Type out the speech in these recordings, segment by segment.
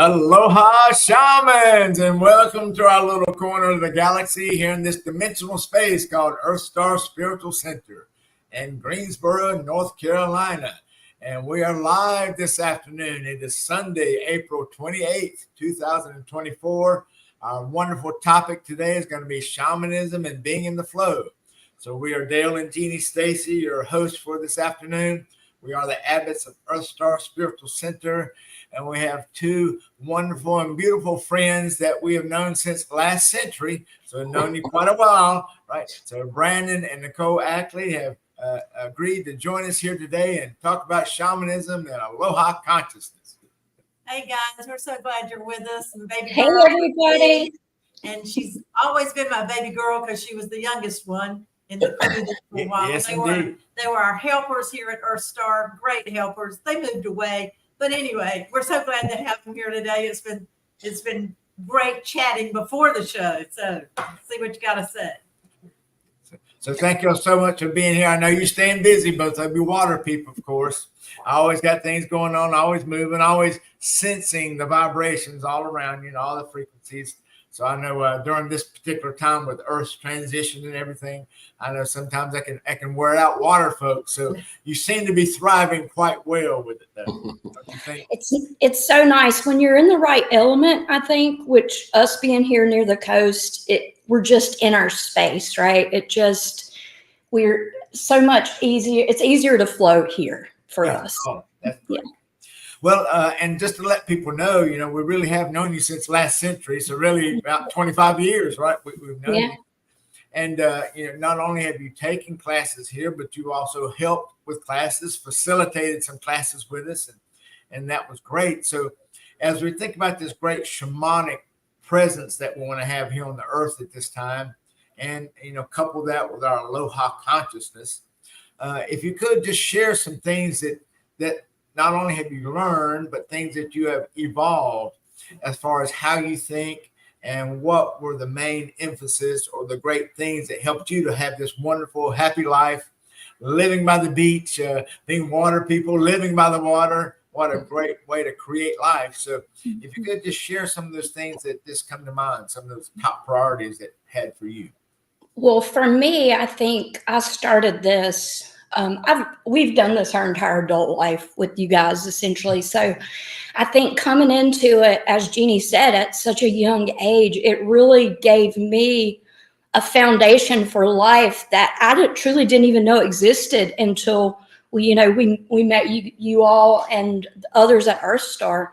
Aloha, shamans, and welcome to our little corner of the galaxy here in this dimensional space called EarthStar Spiritual Center in Greensboro, North Carolina. And we are live this afternoon. It is Sunday, April 28th, 2024. Our wonderful topic today is going to be shamanism and being in the flow. So we are Dale and Jeanne Stacy, your hosts for this afternoon. We are the Abbots of EarthStar Spiritual Center, and we have two wonderful and beautiful friends that we have known since last century. So we've known you quite a while, right? So Brandon and Nicole Ackley have agreed to join us here today and talk about shamanism and Aloha consciousness. Hey guys, we're so glad you're with us. And baby hey girl, everybody. and she's always been my baby girl because she was the youngest one in the crew for a while. Yes, they indeed. were our helpers here at EarthStar, great helpers. They moved away, but anyway, we're so glad to have them here today. It's been great chatting before the show. So see what you got to say. So thank you all so much for being here. I know you're staying busy, both of you water people, of course. I always got things going on, always moving, always sensing the vibrations all around you, all the frequencies. So I know during this particular time with Earth's transition and everything, I know sometimes I can wear out water folks. So you seem to be thriving quite well with it, though. Don't you think? It's so nice when you're in the right element, I think, which us being here near the coast, we're just in our space, right? We're so much easier. It's easier to flow here for us. Oh, that's great. Yeah. Well, and just to let people know, we really have known you since last century. So really about 25 years, right? We've known you. And, not only have you taken classes here, but you also helped with classes, facilitated some classes with us. And that was great. So as we think about this great shamanic presence that we want to have here on the earth at this time, and, couple that with our Aloha consciousness, if you could just share some things that not only have you learned, but things that you have evolved as far as how you think and what were the main emphasis or the great things that helped you to have this wonderful, happy life, living by the beach, being water people, living by the water. What a great way to create life. So if you could just share some of those things that just come to mind, some of those top priorities that had for you. Well, for me, I think I started this. We've done this our entire adult life with you guys, essentially. So I think coming into it, as Jeanne said, at such a young age, it really gave me a foundation for life that I truly didn't even know existed until we met you all and others at EarthStar.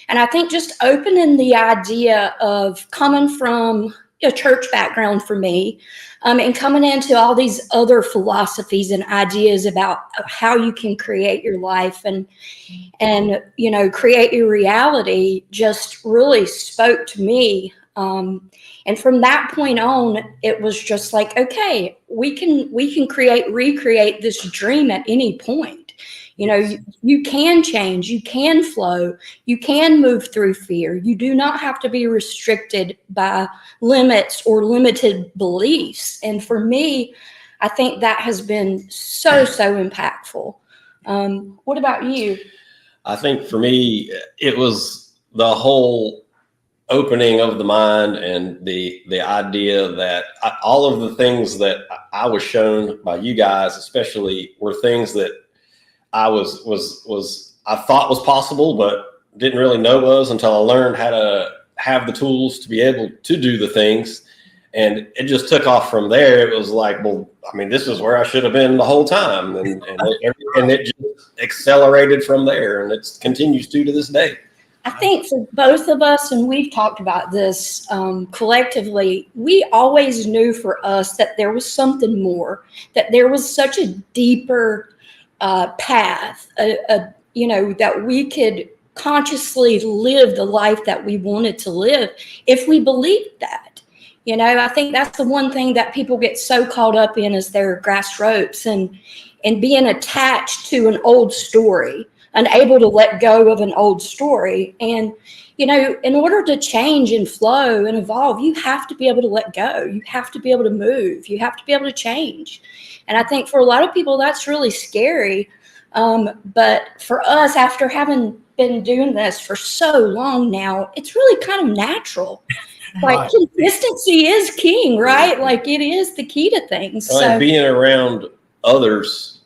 And I think just opening the idea of coming from a church background for me, and coming into all these other philosophies and ideas about how you can create your life and create your reality just really spoke to me. And from that point on, it was just like, okay, we can recreate this dream at any point. You can change, you can flow, you can move through fear. You do not have to be restricted by limits or limited beliefs. And for me, I think that has been so impactful. What about you? I think for me, it was the whole opening of the mind and the idea that all of the things that I was shown by you guys, especially, were things that I I thought was possible, but didn't really know was until I learned how to have the tools to be able to do the things. And it just took off from there. It was like, well, I mean, this is where I should have been the whole time. And it just accelerated from there, and it continues to this day. I think for both of us, and we've talked about this collectively, we always knew for us that there was something more, that there was such a deeper path, that we could consciously live the life that we wanted to live if we believed that. I think that's the one thing that people get so caught up in is their grass ropes and being attached to an old story, unable to let go of an old story. And, in order to change and flow and evolve, you have to be able to let go. You have to be able to move. You have to be able to change. And I think for a lot of people, that's really scary. But for us, after having been doing this for so long now, it's really kind of natural. Like Right. consistency is king, right? Like it is the key to things. Well, So and being around others,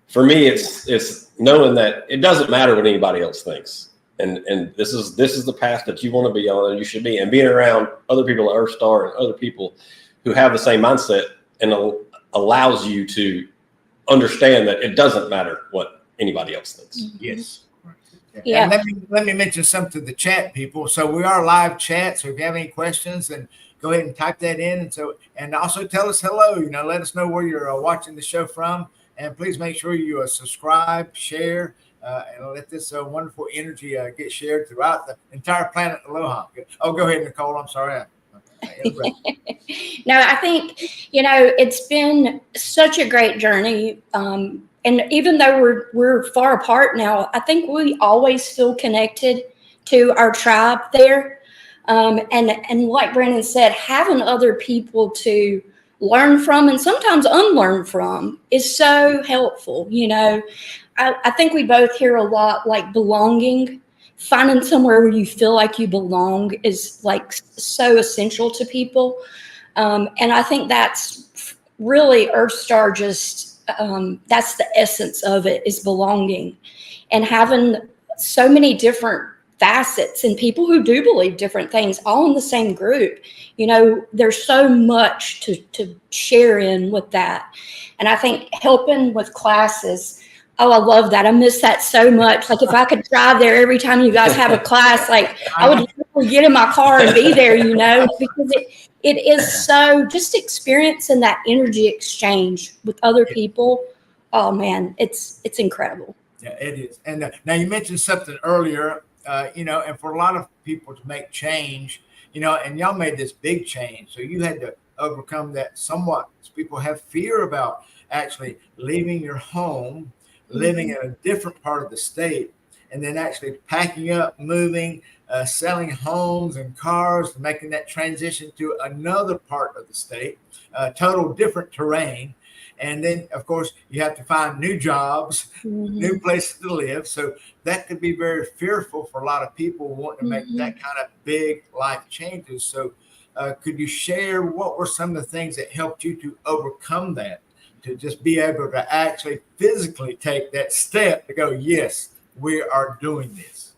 for me, it's knowing that it doesn't matter what anybody else thinks. And this is the path that you want to be on and you should be. And being around other people at EarthStar and other people who have the same mindset and allows you to understand that it doesn't matter what anybody else thinks. Yes. Yeah. And let me mention something to the chat people. So we are live chat. So if you have any questions, then go ahead and type that in. And also tell us hello. Let us know where you're watching the show from. And please make sure you subscribe, share, and let this wonderful energy get shared throughout the entire planet. Aloha. Oh, go ahead, Nicole. I'm sorry. No, I think, it's been such a great journey. And even though we're far apart now, I think we always feel connected to our tribe there. And like Brandon said, having other people to learn from and sometimes unlearn from is so helpful. I think we both hear a lot like belonging. Finding somewhere where you feel like you belong is like so essential to people. And I think that's really EarthStar that's the essence of it, is belonging and having so many different facets and people who do believe different things all in the same group. There's so much to share in with that. And I think helping with classes, oh, I love that. I miss that so much. Like if I could drive there every time you guys have a class, like I would literally get in my car and be there, because it is so just experiencing that energy exchange with other people. Oh man, it's incredible. Yeah, it is. And now you mentioned something earlier, and for a lot of people to make change, and y'all made this big change. So you had to overcome that somewhat. People have fear about actually leaving your home, living in a different part of the state, and then actually packing up, moving, selling homes and cars, making that transition to another part of the state, total different terrain. And then, of course, you have to find new jobs, new places to live. So that could be very fearful for a lot of people wanting to make that kind of big life changes. So could you share what were some of the things that helped you to overcome that, to just be able to actually physically take that step to go, yes, we are doing this?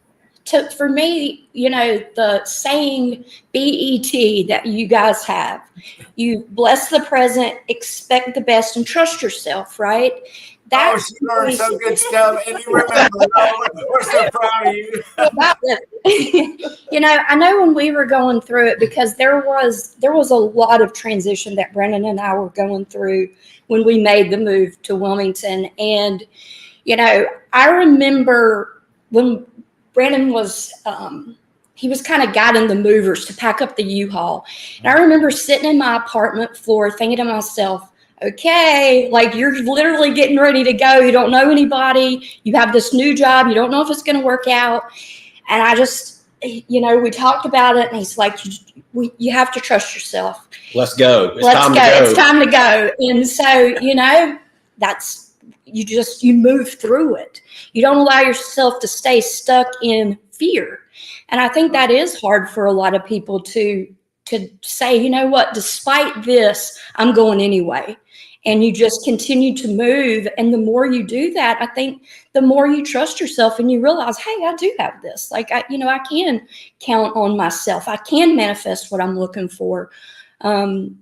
For me, the saying BET that you guys have, you bless the present, expect the best, and trust yourself, right? That's she learned so good stuff, and you remember. We're so proud of you. I know when we were going through it, because there was a lot of transition that Brandon and I were going through when we made the move to Wilmington. And, I remember when Brandon was, he was kind of guiding the movers to pack up the U-Haul. And I remember sitting in my apartment floor thinking to myself, okay, like you're literally getting ready to go. You don't know anybody. You have this new job. You don't know if it's going to work out. And I just, we talked about it, and he's like, you have to trust yourself. Let's go. Let's go. It's time to go. And so, that's, you move through it. You don't allow yourself to stay stuck in fear. And I think that is hard for a lot of people to say, you know what, despite this, I'm going anyway. And you just continue to move. And the more you do that, I think the more you trust yourself and you realize, hey, I do have this. Like, I can count on myself. I can manifest what I'm looking for. And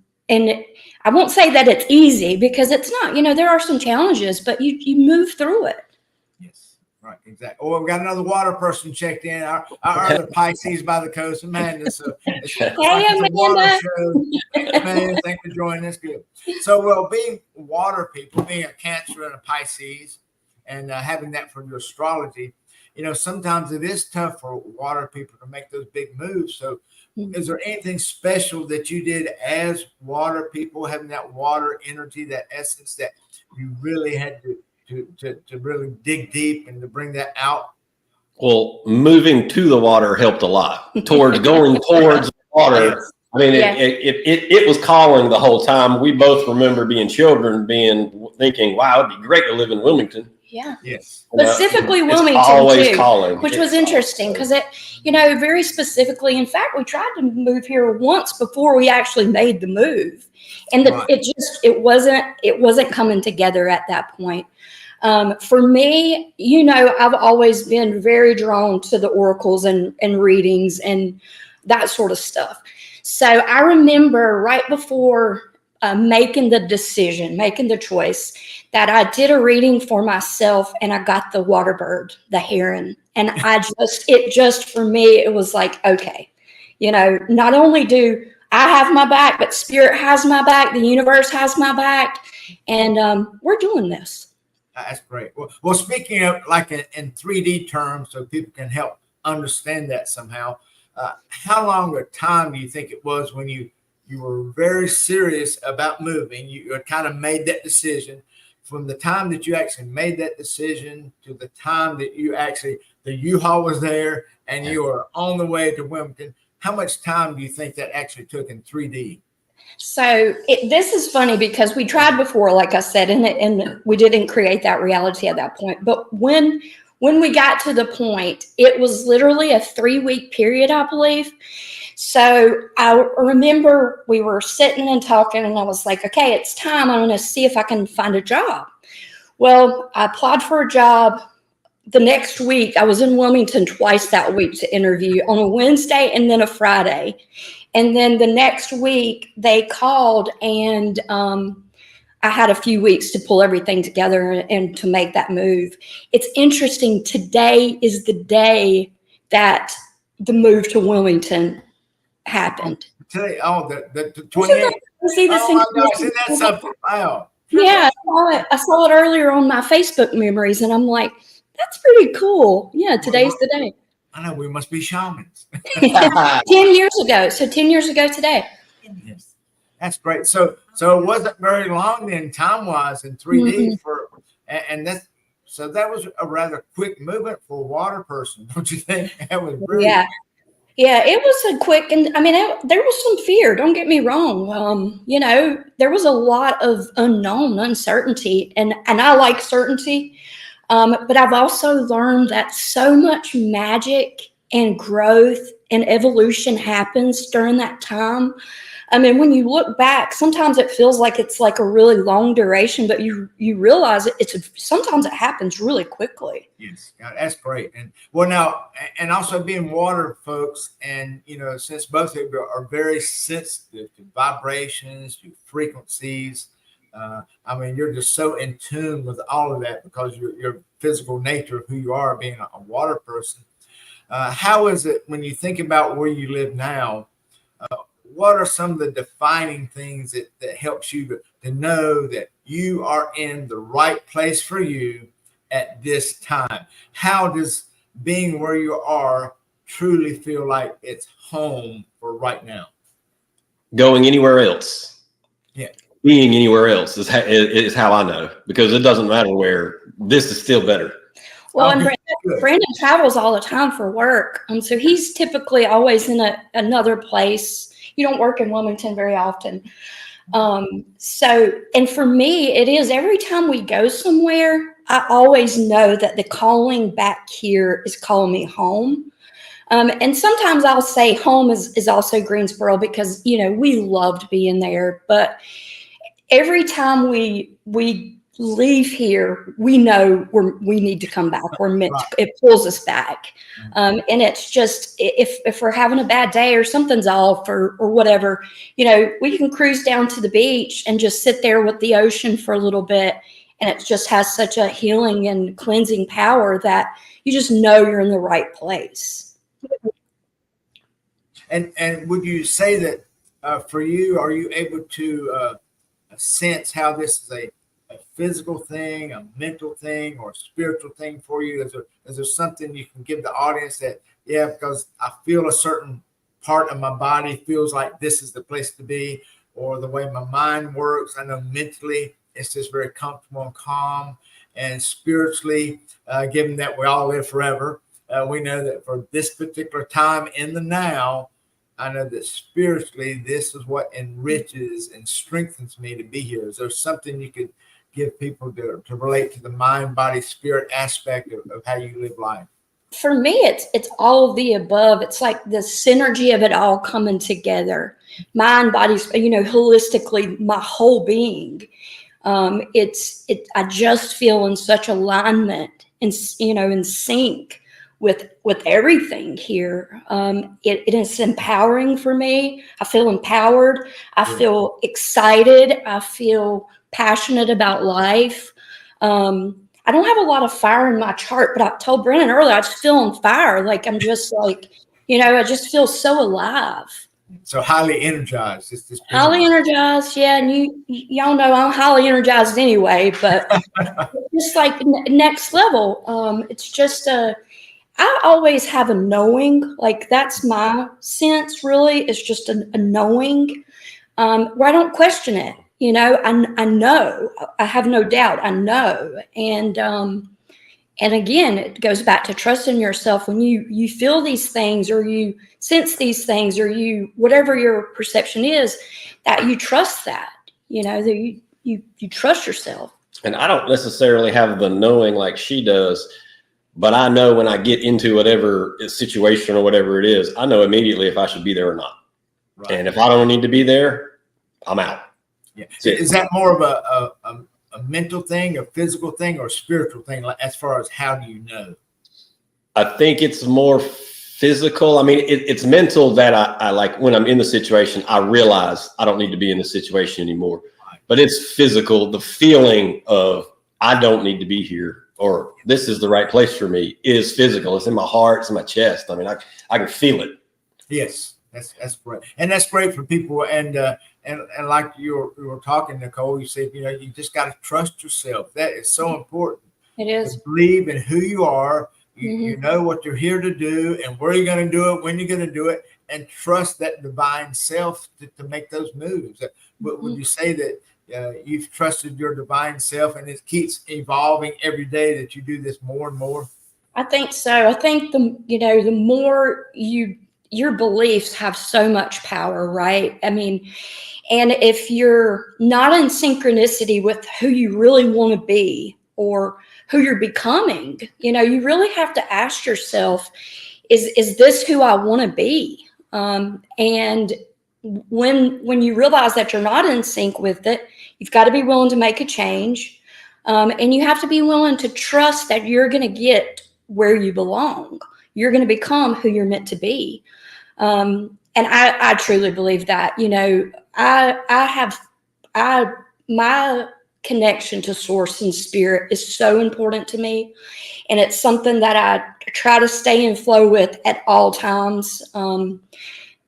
I won't say that it's easy, because it's not, there are some challenges, but you move through it. Yes, right, exactly. Oh, we've got another water person checked in. Our other Pisces by the coast, Amanda. So it's Hey, like it's a water Amanda. show. Man, thanks for joining us. Good. So, being water people, being a Cancer and a Pisces, and having that for your astrology, sometimes it is tough for water people to make those big moves. So, is there anything special that you did as water people, having that water energy, that essence that you really had to really dig deep and to bring that out? Well, moving to the water helped a lot. Going towards the water. Yes. I mean, it was calling the whole time. We both remember being children, thinking, wow, it'd be great to live in Wilmington. Yeah. Yes. Specifically it's Wilmington always too, calling, which was interesting because it, very specifically. In fact, we tried to move here once before we actually made the move, and Right. it wasn't coming together at that point. For me, I've always been very drawn to the oracles and readings and that sort of stuff. So I remember right before making the choice, that I did a reading for myself and I got the water bird, the heron. And for me, it was like, okay, not only do I have my back, but spirit has my back, the universe has my back, and we're doing this. That's great. Well, speaking of like in 3D terms, so people can help understand that somehow, how long a time do you think it was when you were very serious about moving? You had kind of made that decision. From the time that you actually made that decision to the time that the U-Haul was there and you were on the way to Wilmington, how much time do you think that actually took in 3D? So this is funny because we tried before, like I said, and we didn't create that reality at that point. But when we got to the point, it was literally a 3-week period, I believe. So I remember we were sitting and talking, and I was like, okay, it's time. I'm going to see if I can find a job. Well, I applied for a job. The next week, I was in Wilmington twice that week to interview, on a Wednesday and then a Friday. And then the next week, they called, and I had a few weeks to pull everything together and to make that move. It's interesting. Today is the day that the move to Wilmington happened. Today, the 28th. See this? Oh my gosh, isn't that something? Wow. Yeah, I saw it earlier on my Facebook memories, and I'm like, that's pretty cool. Yeah, today's the day. I know, we must be shamans. 10 years ago. So 10 years ago today. Yes. That's great. So it wasn't very long then, time-wise, in 3D so that was a rather quick movement for a water person, don't you think? That was brilliant. Yeah, it was a quick, and I mean, there was some fear. Don't get me wrong. There was a lot of unknown, uncertainty, and I like certainty. But I've also learned that so much magic and growth and evolution happens during that time. I mean, when you look back, sometimes it feels like it's like a really long duration, but you realize sometimes it happens really quickly. Yes, that's great. And well, now, and also being water folks, and since both of you are very sensitive to vibrations, to frequencies, I mean, you're just so in tune with all of that because your physical nature of who you are, being a water person. How is it when you think about where you live now? What are some of the defining things that helps you to know that you are in the right place for you at this time? How does being where you are truly feel like it's home for right now? Going anywhere else. Yeah. Being anywhere else is how I know, because it doesn't matter where. This is still better. Well, and Brandon travels all the time for work. So he's typically always in another place. You don't work in Wilmington very often. And for me, it is every time we go somewhere, I always know that the calling back here is calling me home. And sometimes I'll say home is also Greensboro because, we loved being there. But every time we leave here, we know we need to come back. We're meant to, it pulls us back. And it's just, if we're having a bad day or something's off or whatever, we can cruise down to the beach and just sit there with the ocean for a little bit. And it just has such a healing and cleansing power that you just know you're in the right place. And would you say that for you, are you able to sense how this is a physical thing, a mental thing, or a spiritual thing for you? Is there something you can give the audience that, because I feel a certain part of my body feels like this is the place to be, or the way my mind works? I know mentally it's just very comfortable and calm, and spiritually, given that we all live forever, we know that for this particular time in the now, I know that spiritually, this is what enriches and strengthens me to be here. Is there something you could give people to relate to the mind, body, spirit aspect of how you live life? For me, it's all of the above. It's like the synergy of it all coming together. Mind, body, holistically, my whole being. I just feel in such alignment and, in sync with everything here. It is empowering for me. I feel empowered. I feel excited. I feel passionate about life. I don't have a lot of fire in my chart, but I told Brandon earlier, I just feel on fire. Like I'm just like, I just feel so alive. So highly energized. It's highly energized, yeah. And y'all know I'm highly energized anyway, but just like next level. It's just I always have a knowing, like that's my sense really. It's just a knowing where I don't question it. I know, I have no doubt, I know. And again, it goes back to trusting yourself. When you feel these things or you sense these things or whatever your perception is, that you trust that, that you trust yourself. And I don't necessarily have the knowing like she does, but I know when I get into whatever situation or whatever it is, I know immediately if I should be there or not. Right. And if I don't need to be there, I'm out. Yeah. Is that more of a mental thing, a physical thing, or a spiritual thing, as far as how do you know? I think it's more physical. I mean, it's mental that I like when I'm in the situation, I realize I don't need to be in the situation anymore. Right. But it's physical. The feeling of I don't need to be here or this is the right place for me is physical. It's in my heart. It's in my chest. I mean, I can feel it. Yes, that's great. And that's great for people. And like you were talking, Nicole, you said, you just got to trust yourself. That is so important. It is. To believe in who you are. You know what you're here to do and where you're going to do it, when you're going to do it, and trust that divine self to make those moves. Would you say that you've trusted your divine self and it keeps evolving every day that you do this more and more? I think so. I think the more your beliefs have so much power, right? I mean, and if you're not in synchronicity with who you really want to be or who you're becoming, you really have to ask yourself, is this who I want to be? And when you realize that you're not in sync with it, you've got to be willing to make a change. And you have to be willing to trust that you're going to get where you belong. You're going to become who you're meant to be. And I truly believe that, my connection to source and spirit is so important to me. And it's something that I try to stay in flow with at all times.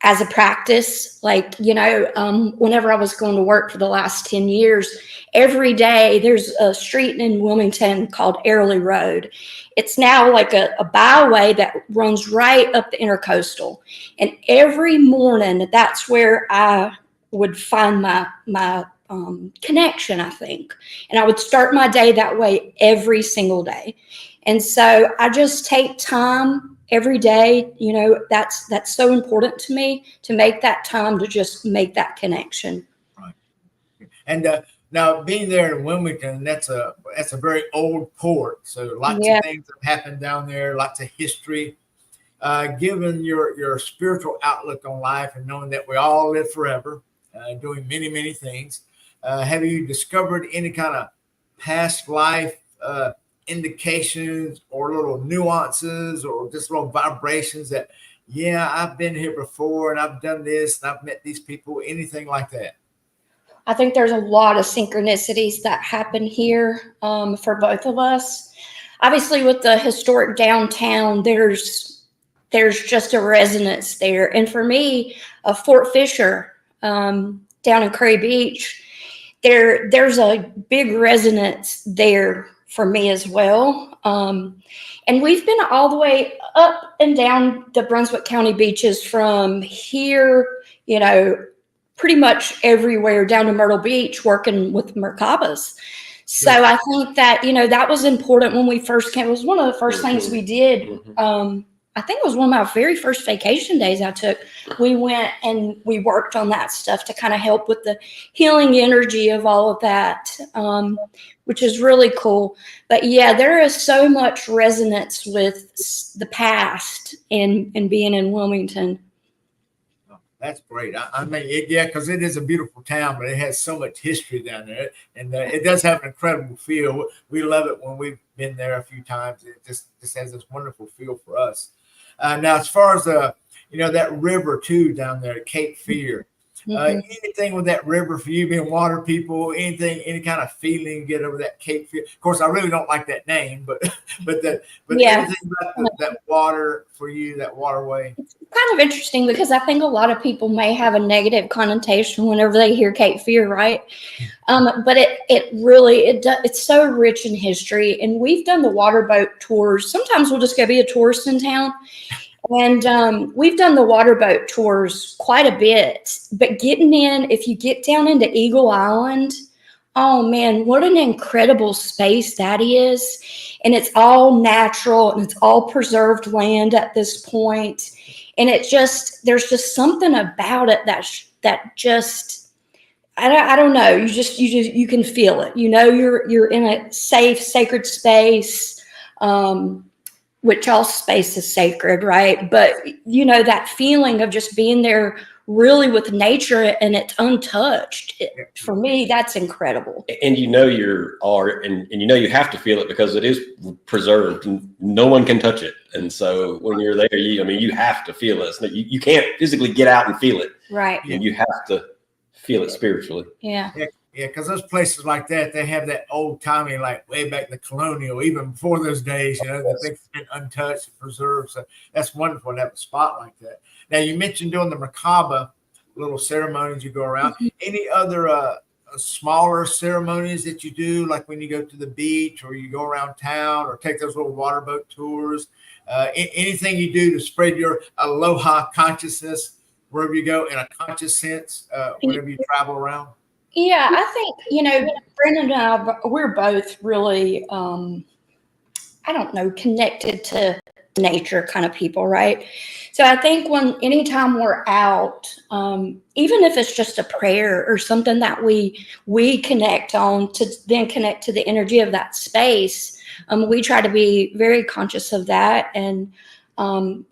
As a practice, whenever I was going to work for the last 10 years, every day there's a street in Wilmington called Airlie Road. It's now like a byway that runs right up the intercoastal. And every morning, that's where I would find my connection, I think. And I would start my day that way every single day. And so I just take time every day, that's so important to me, to make that time to just make that connection. Right. And now being there in Wilmington, that's a very old port. So lots of things have happened down there, lots of history. Given your spiritual outlook on life and knowing that we all live forever, doing many, many things, have you discovered any kind of past life indications or little nuances or just little vibrations that, I've been here before and I've done this and I've met these people, anything like that? I think there's a lot of synchronicities that happen here for both of us. Obviously, with the historic downtown, there's just a resonance there. And for me, Fort Fisher down in Curry Beach, there's a big resonance there for me as well. And we've been all the way up and down the Brunswick County beaches from here, pretty much everywhere down to Myrtle Beach working with Merkabas. So I think that, that was important when we first came. It was one of the first things we did. I think it was one of my very first vacation days I took. We went and we worked on that stuff to kind of help with the healing energy of all of that. which is really cool. But yeah, there is so much resonance with the past and being in Wilmington. That's great. I mean, yeah, because it is a beautiful town, but it has so much history down there, and it does have an incredible feel. We love it when we've been there a few times. It just has this wonderful feel for us. Now, as far as that river too down there at Cape Fear, anything with that river for you being water people, any kind of feeling you get over that Cape Fear? Of course, I really don't like that name, but anything about that water for you, that waterway. It's kind of interesting because I think a lot of people may have a negative connotation whenever they hear Cape Fear, right? But it's so rich in history, and we've done the water boat tours. Sometimes we'll just go be a tourist in town. And we've done the water boat tours quite a bit, but getting in, if you get down into Eagle Island, oh man, what an incredible space that is. And it's all natural and it's all preserved land at this point. And there's just something about it that just, I don't know. You can feel it. You're in a safe, sacred space. Which all space is sacred, right? But that feeling of just being there really with nature and it's untouched. For me, that's incredible. And you have to feel it because it is preserved and no one can touch it. And so when you're there, you have to feel it. You can't physically get out and feel it. Right. And you have to feel it spiritually. Yeah. Yeah, because those places like that, they have that old timey, like way back in the colonial, even before those days, the things have been untouched and preserved. So that's wonderful to have a spot like that. Now, you mentioned doing the Merkaba little ceremonies you go around. Any other smaller ceremonies that you do, like when you go to the beach or you go around town or take those little water boat tours? Anything you do to spread your Aloha consciousness wherever you go in a conscious sense, whenever you travel around? Yeah, I think, Brandon and I, we're both really, connected to nature kind of people, right? So I think anytime we're out, even if it's just a prayer or something that we connect on to then connect to the energy of that space, we try to be very conscious of that and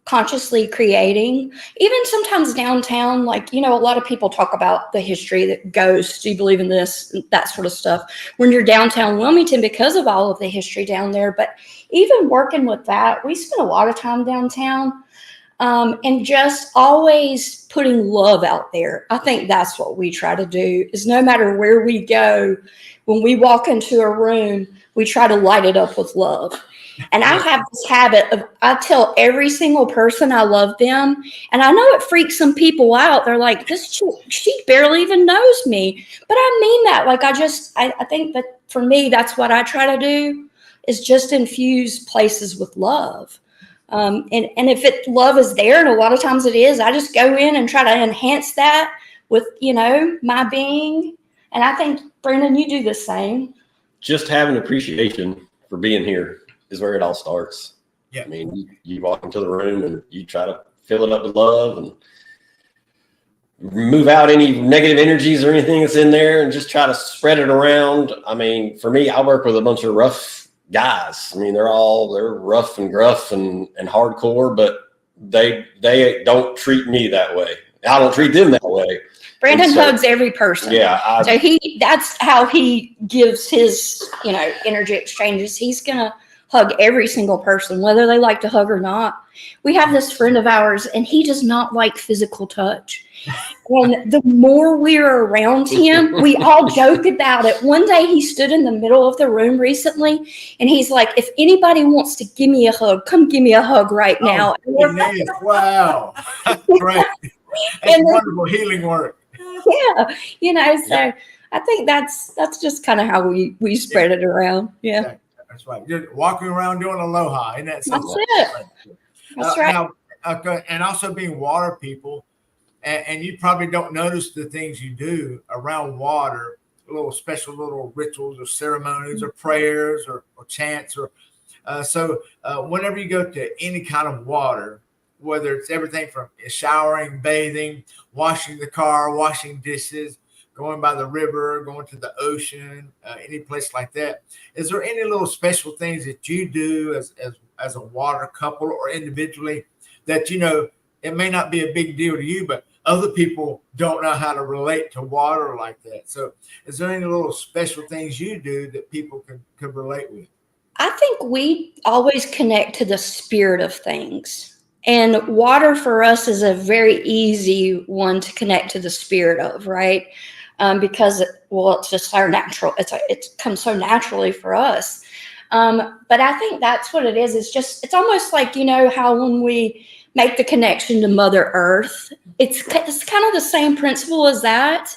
consciously creating. Even sometimes downtown, a lot of people talk about the history, that ghosts, do you believe in this, that sort of stuff, when you're downtown Wilmington because of all of the history down there. But even working with that, we spend a lot of time downtown and just always putting love out there. I think that's what we try to do, is no matter where we go, when we walk into a room, we try to light it up with love. And I have this habit of, I tell every single person I love them. And I know it freaks some people out. They're like, she barely even knows me. But I mean that. I think that for me, that's what I try to do, is just infuse places with love. And if love is there, and a lot of times it is, I just go in and try to enhance that with, my being. And I think, Brandon, you do the same. Just having appreciation for being here is where it all starts. Yeah. I mean, you walk into the room and you try to fill it up with love and remove out any negative energies or anything that's in there and just try to spread it around. I mean, for me, I work with a bunch of rough guys. I mean, they're rough and gruff and hardcore, but they don't treat me that way. I don't treat them that way. Brandon hugs every person. Yeah. That's how he gives his, energy exchanges. He's going to hug every single person, whether they like to hug or not. We have this friend of ours, and he does not like physical touch. And the more we're around him, we all joke about it. One day he stood in the middle of the room recently, and he's like, if anybody wants to give me a hug, come give me a hug right now. Wow. Great. That's wonderful healing work. Yeah. So I think that's just kind of how we spread it around. Yeah. Exactly. That's right. You're walking around doing aloha. Isn't that something? That's it. That's right. Now, and also being water people, and you probably don't notice the things you do around water, special little rituals or ceremonies or prayers or chants. So whenever you go to any kind of water, whether it's everything from showering, bathing, washing the car, washing dishes, going by the river, going to the ocean, any place like that, is there any little special things that you do as a water couple or individually that, you know, it may not be a big deal to you, but other people don't know how to relate to water like that? So is there any little special things you do that people could relate with? I think we always connect to the spirit of things. And water for us is a very easy one to connect to the spirit of, right? Because, well, it's just our natural, it comes so naturally for us. But I think that's what it is. It's almost like, you know, how when we make the connection to Mother Earth, it's kind of the same principle as that.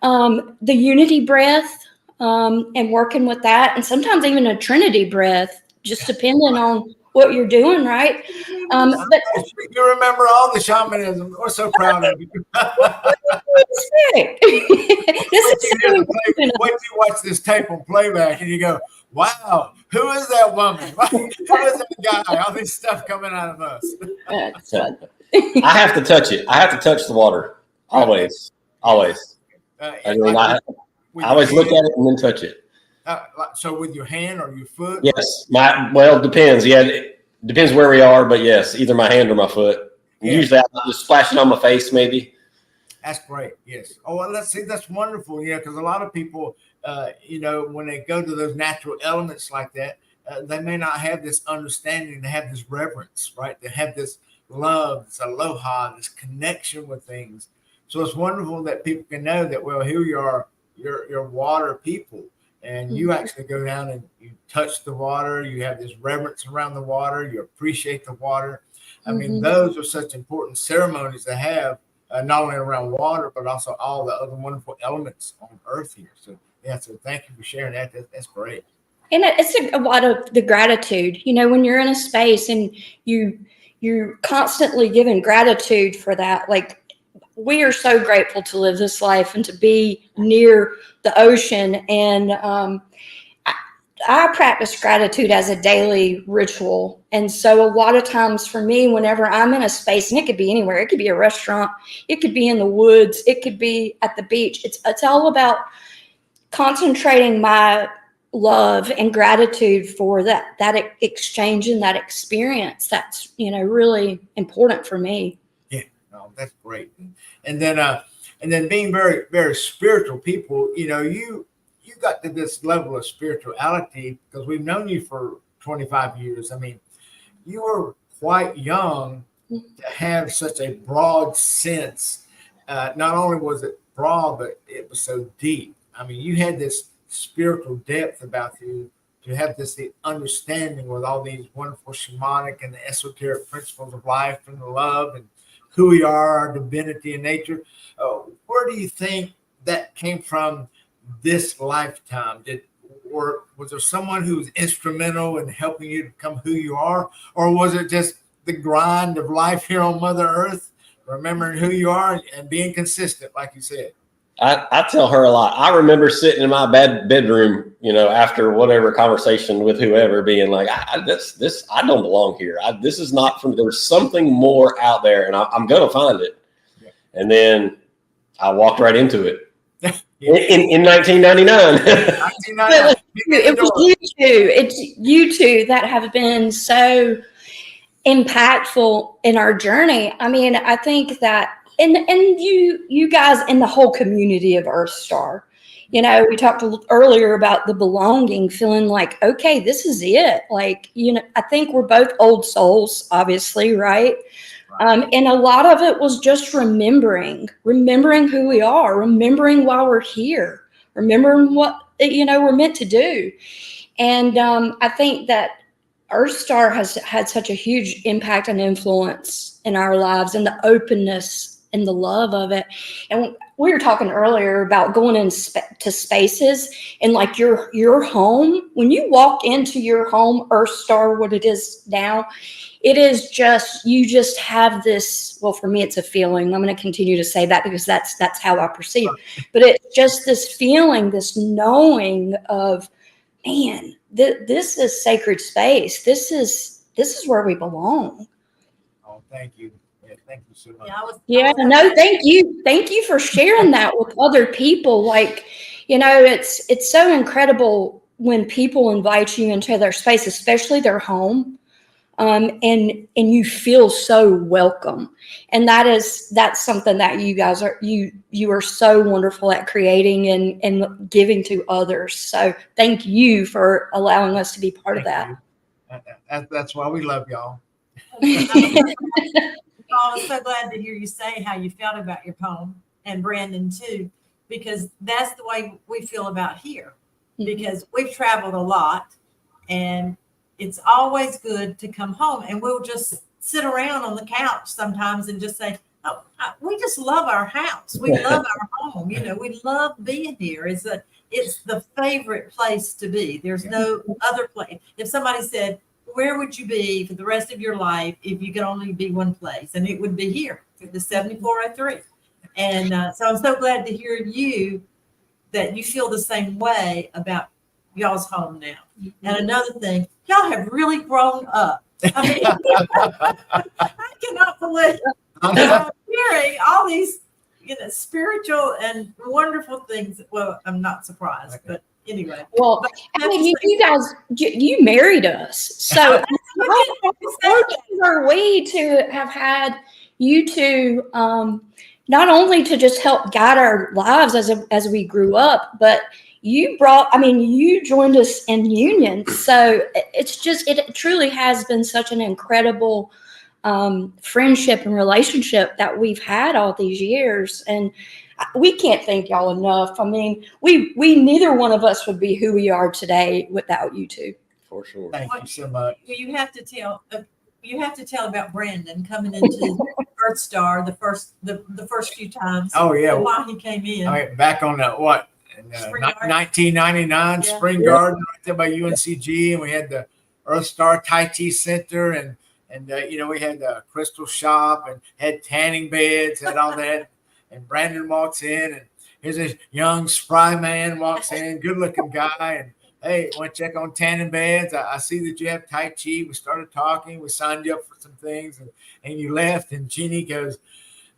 The unity breath, and working with that, and sometimes even a Trinity breath, just depending on what you're doing, right? But you remember all the shamanism. We're so proud of you. wait till you watch this tape on playback and you go, wow, who is that woman? Who is that guy? All this stuff coming out of us. I have to touch it. I have to touch the water. Always. I always look at it and then touch it. So with your hand or your foot? Yes. Well, it depends. Yeah, it depends where we are, but yes, either my hand or my foot. Yeah. Usually I'll just splash it on my face, maybe. That's great. Yes. Oh, well, let's see. That's wonderful. Yeah, because a lot of people, you know, when they go to those natural elements like that, they may not have this understanding. They have this reverence, right? They have this love, this aloha, this connection with things. So it's wonderful that people can know that, well, here you are, you're water people, and you actually go down and you touch the water. You have this reverence around the water. You appreciate the water. I mean, those are such important ceremonies to have, not only around water, but also all the other wonderful elements on Earth here. So, yeah, so thank you for sharing that. That's great. And it's a lot of the gratitude, you know, when you're in a space and you're constantly giving gratitude for that. Like, we are so grateful to live this life and to be near the ocean. And I practice gratitude as a daily ritual. And so a lot of times for me, whenever I'm in a space, and it could be anywhere, it could be a restaurant, it could be in the woods, it could be at the beach. It's all about concentrating my love and gratitude for that exchange and that experience. That's, you know, really important for me. Yeah, no, that's great. And then being very, very spiritual people, you know, you got to this level of spirituality because we've known you for 25 years. I mean, you were quite young to have such a broad sense. Not only was it broad, but it was so deep. I mean, you had this spiritual depth about you, to have this understanding with all these wonderful shamanic and the esoteric principles of life and the love and who we are, our divinity and nature. Where do you think that came from this lifetime? Or was there someone who was instrumental in helping you become who you are? Or was it just the grind of life here on Mother Earth, remembering who you are and being consistent, like you said? I tell her a lot. I remember sitting in my bedroom, you know, after whatever conversation with whoever, being like, I don't belong here. This is not from, there's something more out there, and I'm going to find it. Yeah. And then I walked right into it. in 1999. It was you two. It's you two that have been so impactful in our journey. I mean, I think that, and you guys in the whole community of EarthStar, you know, we talked earlier about the belonging, feeling like, okay, this is it. Like, you know, I think we're both old souls, obviously, right? And a lot of it was just remembering who we are, remembering why we're here, remembering what, you know, we're meant to do. And I think that EarthStar has had such a huge impact and influence in our lives, and the openness and the love of it. And we were talking earlier about going into spaces and like your home. When you walk into your home, EarthStar, what it is now, it is just, you just have this, well, for me, it's a feeling. I'm going to continue to say that because that's how I perceive it. But it's just this feeling, this knowing of, man, this is sacred space. This is where we belong. Oh, thank you. Thank you so much. Yeah, no, thank you. Thank you for sharing that with other people. Like, it's so incredible when people invite you into their space, especially their home. And you feel so welcome. And that's something that you guys you are so wonderful at creating and giving to others. So thank you for allowing us to be part of that. That's why we love y'all. I was so glad to hear you say how you felt about your poem, and Brandon too, because that's the way we feel about here, because we've traveled a lot, and it's always good to come home, and we'll just sit around on the couch sometimes and just say, oh, we just love our house. We love our home. We love being here. It's the favorite place to be. There's no other place. If somebody said, where would you be for the rest of your life if you could only be one place? And it would be here at the 7403. And so I'm so glad to hear that you feel the same way about y'all's home now. And another thing, y'all have really grown up. I mean, I cannot believe I'm hearing all these, spiritual and wonderful things. Well, I'm not surprised, but anyway. Well, I mean, you guys, you married us, so how are we to have had you two, not only to just help guide our lives as we grew up, but you joined us in union. So it truly has been such an incredible friendship and relationship that we've had all these years. And we can't thank y'all enough. I mean, we neither one of us would be who we are today without you two. For sure. Thank you so much. You have to tell about Brandon coming into EarthStar the first few times. Oh yeah. Why he came in. I mean, back on the 1999 Spring Garden right there by UNCG, and we had the EarthStar Tai Chi Center, and we had the crystal shop and had tanning beds, had all that. And Brandon walks in, and here's this young spry man walks in, good looking guy, and hey, want to check on tanning beds? I see that you have Tai Chi. We started talking. We signed you up for some things, and you left. And Jeannie goes,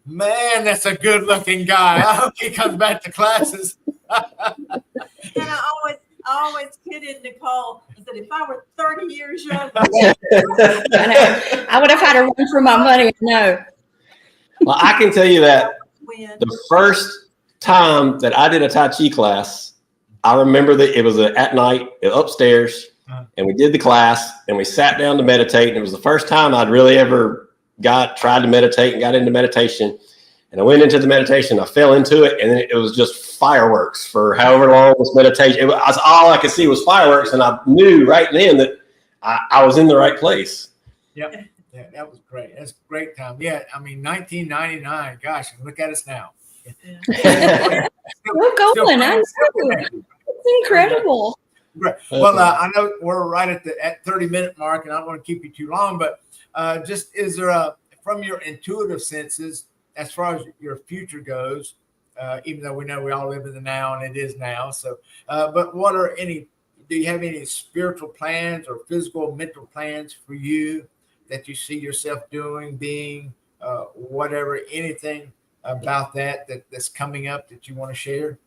man, that's a good looking guy. I hope he comes back to classes. And I always kidded Nicole and said, if I were 30 years younger, I would have had to run for my money. No. Well, I can tell you that the first time that I did a Tai Chi class, I remember that it was at night upstairs, and we did the class, and we sat down to meditate. And it was the first time I'd really ever tried to meditate and got into meditation. And I went into the meditation, I fell into it, and then it was just fireworks for however long this meditation. All I could see was fireworks, and I knew right then that I was in the right place. Yep. Yeah, that was great. That's a great time. Yeah, I mean, 1999. Gosh, look at us now. Yeah. We're going. It's incredible. Right. Well, I know we're right at 30-minute mark, and I don't want to keep you too long, but just is there from your intuitive senses, as far as your future goes, even though we know we all live in the now and it is now. So, but do you have any spiritual plans or physical, mental plans for you that you see yourself doing, being, whatever, anything about that's coming up that you want to share?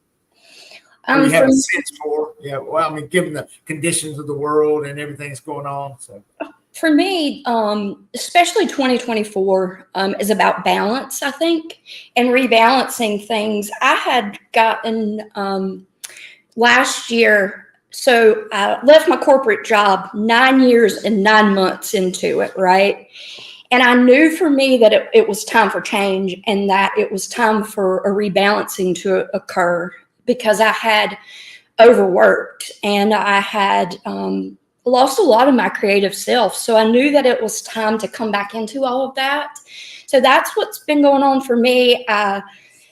Or you have a sense for? Yeah, well, I mean, given the conditions of the world and everything that's going on. So for me, especially 2024 is about balance, I think, and rebalancing things. I had gotten last year, so I left my corporate job 9 years and 9 months into it, right? And I knew for me that it was time for change, and that it was time for a rebalancing to occur, because I had overworked and I had lost a lot of my creative self. So I knew that it was time to come back into all of that. So that's what's been going on for me.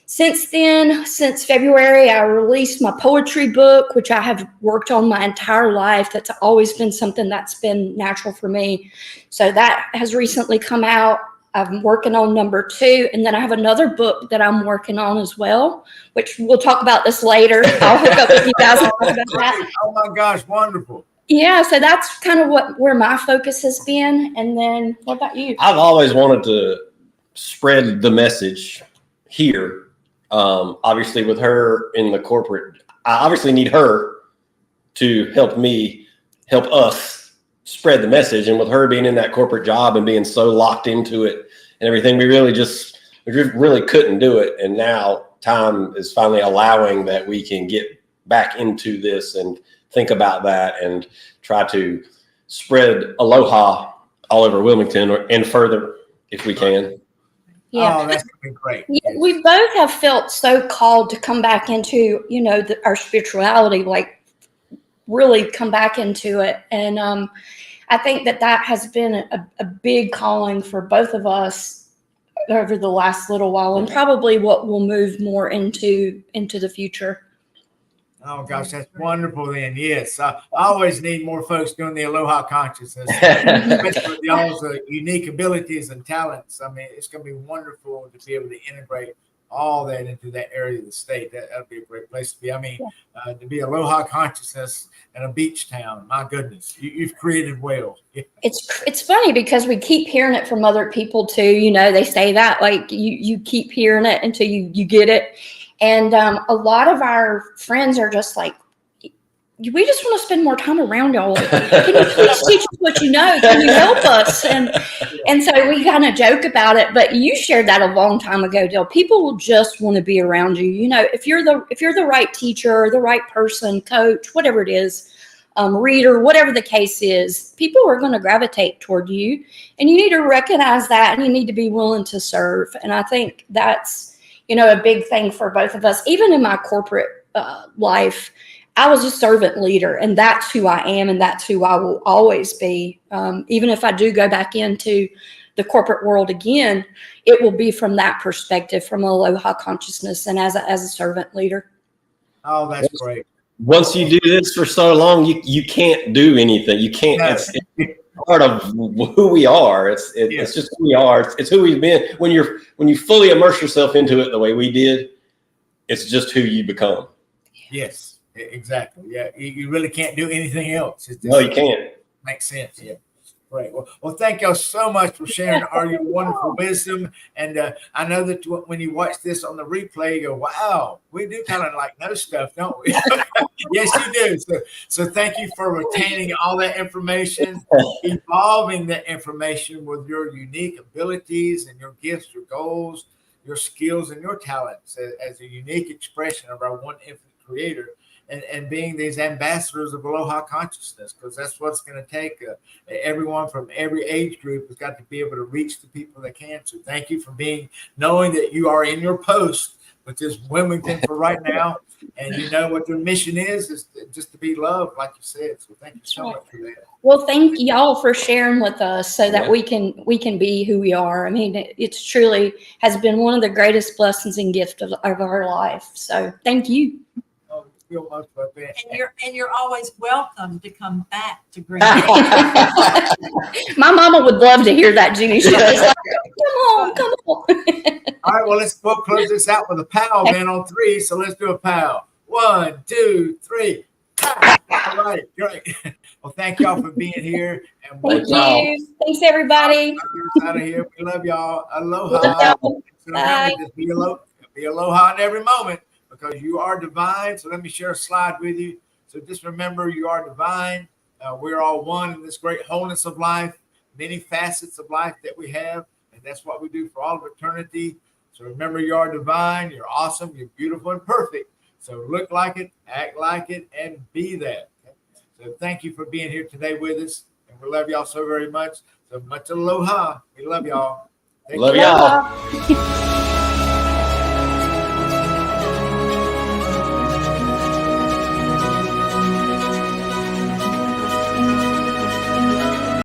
Since then, since February, I released my poetry book, which I have worked on my entire life. That's always been something that's been natural for me. So that has recently come out. I'm working on number 2. And then I have another book that I'm working on as well, which we'll talk about this later. I'll hook up with you guys and talk about that. Oh my gosh, wonderful. Yeah, so that's kind of where my focus has been. And then what about you? I've always wanted to spread the message here. Obviously, with her in the corporate, I obviously need her to help us spread the message. And with her being in that corporate job and being so locked into it and everything, we really couldn't do it. And now time is finally allowing that we can get back into this and think about that and try to spread aloha all over Wilmington and further if we can. Yeah. Oh, that's been great. Yeah, we both have felt so called to come back into, our spirituality, like really come back into it. And I think that has been a big calling for both of us over the last little while, and probably what will move more into the future. Oh gosh, that's wonderful. Then yes, I always need more folks doing the Aloha consciousness, especially with y'all's unique abilities and talents. I mean, it's going to be wonderful to be able to integrate all that into that area of the state. That'll be a great place to be. I mean, to be Aloha consciousness in a beach town. My goodness, you've created well. Yeah. It's funny because we keep hearing it from other people too. They say that like you keep hearing it until you get it. And a lot of our friends are just like, we just want to spend more time around y'all. Can you please teach us what you know? Can you help us? And so we kind of joke about it. But you shared that a long time ago, Dale. People will just want to be around you. If you're the right teacher, the right person, coach, whatever it is, reader, whatever the case is, people are going to gravitate toward you. And you need to recognize that, and you need to be willing to serve. And I think that's a big thing for both of us. Even in my corporate life, I was a servant leader, and that's who I am, and that's who I will always be. Even if I do go back into the corporate world again, it will be from that perspective, from Aloha consciousness and as a servant leader. Oh, that's great. Once you do this for so long, you can't do anything. You can't. No. It's part of who we are. It's just who we are. It's who we've been. When you fully immerse yourself into it the way we did, it's just who you become. Yes, exactly. Yeah, you really can't do anything else. No, you can't. Makes sense. Yeah. Great. Well, thank y'all so much for sharing all your wonderful wisdom. And I know that when you watch this on the replay, you go, wow, we do kind of like know stuff, don't we? Yes, you do. So thank you for retaining all that information, evolving that information with your unique abilities and your gifts, your goals, your skills, and your talents as a unique expression of our one infinite creator. And being these ambassadors of Aloha consciousness, because that's what's going to take. Everyone from every age group has got to be able to reach the people that can. So thank you for knowing that you are in your post, which is Wilmington for right now. And you know what their mission is just to be loved, like you said. So thank you so much for that. Well, thank y'all for sharing with us so that we can be who we are. I mean, it's truly has been one of the greatest blessings and gifts of our life. So thank you. And you're always welcome to come back to Green. My mama would love to hear that, Jeannie. She was like, come on. All right, well, we'll close this out with a pow, man, on 3. So let's do a pow. 1, 2, 3. Pow. All right, great. Well, thank y'all for being here. And thank you. Thanks, everybody. Out of here. We love y'all. Aloha. So remember, just be aloha in every moment, because you are divine. So let me share a slide with you. So just remember, you are divine. We're all one in this great wholeness of life, many facets of life that we have. And that's what we do for all of eternity. So remember, you are divine. You're awesome. You're beautiful and perfect. So look like it, act like it, and be that. Okay? So thank you for being here today with us. And we love y'all so very much. So much aloha. We love y'all. Love y'all.